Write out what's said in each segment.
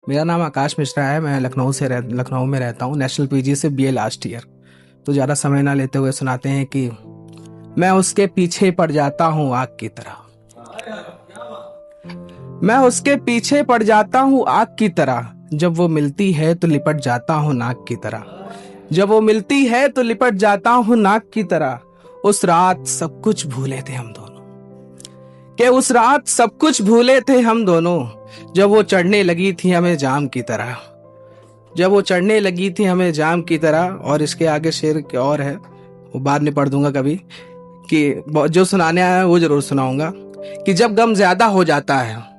मेरा नाम आकाश मिश्रा है। मैं लखनऊ में रहता हूँ। नेशनल पीजी से बीए लास्ट ईयर। तो ज़्यादा समय ना लेते हुए सुनाते हैं कि मैं उसके पीछे पड़ जाता हूँ आग की तरह। मैं उसके पीछे पड़ जाता हूँ आग की तरह। जब वो मिलती है तो लिपट जाता हूँ नाक की तरह। जब वो मिलती है तो लिपट जाता हूँ नाक की तरह। उस रात सब कुछ भूले थे हम दोनों। कि उस रात सब कुछ भूले थे हम दोनों। जब वो चढ़ने लगी थी हमें जाम की तरह। जब वो चढ़ने लगी थी हमें जाम की तरह। और इसके आगे शेर और है, वो बाद में पढ़ दूंगा कभी, कि जो सुनाने आया है वो जरूर सुनाऊंगा। कि जब गम ज्यादा हो जाता है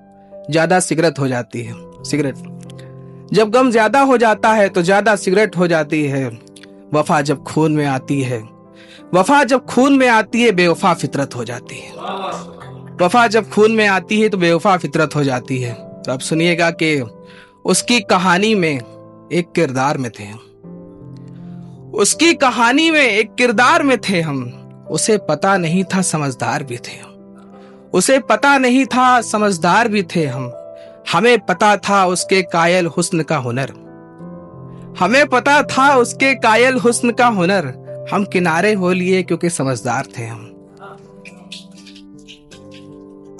ज्यादा सिगरेट हो जाती है। सिगरेट। जब गम ज्यादा हो जाता है तो ज्यादा सिगरेट हो जाती है। वफा जब खून में आती है, वफा जब खून में आती है बेवफा फितरत हो जाती है। वफा जब खून में आती है तो बेवफा फितरत हो जाती है। तो अब सुनिएगा कि उसकी कहानी में एक किरदार में थे हम। उसकी कहानी में एक किरदार में थे हम। उसे पता नहीं था समझदार भी थे हम। उसे पता नहीं था समझदार भी थे हम। हमें पता था उसके कायल हुस्न का हुनर। हमें पता था उसके कायल हुस्न का हुनर। हम किनारे हो लिए क्योंकि समझदार थे हम।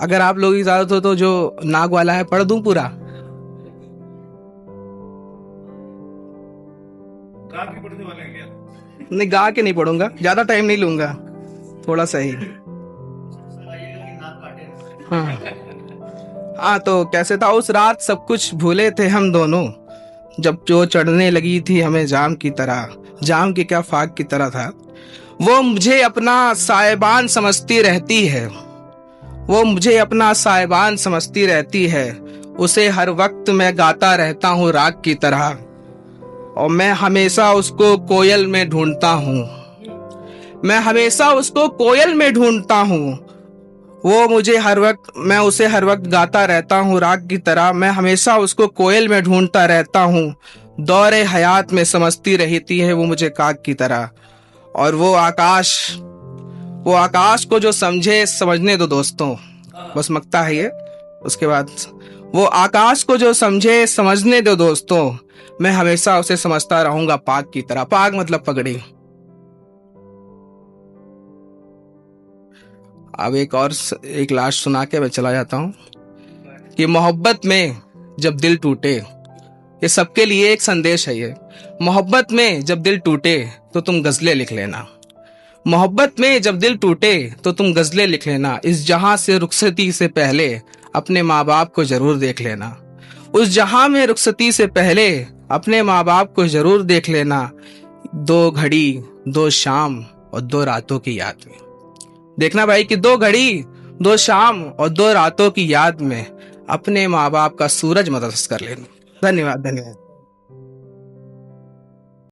अगर आप लोग इजाजत हो तो जो नाग वाला है पढ़ दूं पूरा? गा के पढ़ने वाले हैं क्या? नहीं, गा के नहीं पढ़ूंगा, ज्यादा टाइम नहीं लूंगा, थोड़ा सा ही। हाँ हाँ, तो कैसे था? उस रात सब कुछ भूले थे हम दोनों। जब जो चढ़ने लगी थी हमें जाम की तरह। जाम की क्या, फाग की तरह था। वो मुझे अपना साहिबान समझती रहती है। वो मुझे अपना साहिबान समझती रहती है। उसे हर वक्त मैं गाता रहता हूँ राग की तरह। और मैं हमेशा उसको कोयल में ढूंढता हूँ। मैं हमेशा उसको कोयल में ढूंढता हूँ। वो मुझे हर वक्त, मैं उसे हर वक्त गाता रहता हूँ राग की तरह। मैं हमेशा उसको कोयल में ढूंढता रहता हूँ। दौरे हयात में समझती रहती है वो मुझे काग की तरह। और वो आकाश को जो समझे समझने दो दोस्तों। बस मकता है ये। उसके बाद, वो आकाश को जो समझे समझने दो दोस्तों। मैं हमेशा उसे समझता रहूंगा पाग की तरह। पाग मतलब पगड़ी। अब एक लास्ट सुना के मैं चला जाता हूँ। कि मोहब्बत में जब दिल टूटे, ये सबके लिए एक संदेश है ये। मोहब्बत में जब दिल टूटे तो तुम गजलें लिख लेना। मोहब्बत में जब दिल टूटे तो तुम गजलें लिख लेना। इस जहां से रुखसती से पहले अपने माँ बाप को जरूर देख लेना। उस जहां में रुखसती से पहले अपने माँ बाप को जरूर देख लेना। 2 घड़ी 2 शाम और 2 रातों की याद में। देखना भाई कि 2 घड़ी 2 शाम और 2 रातों की याद में अपने माँ बाप का सूरज मदद कर लेना। धन्यवाद, धन्यवाद।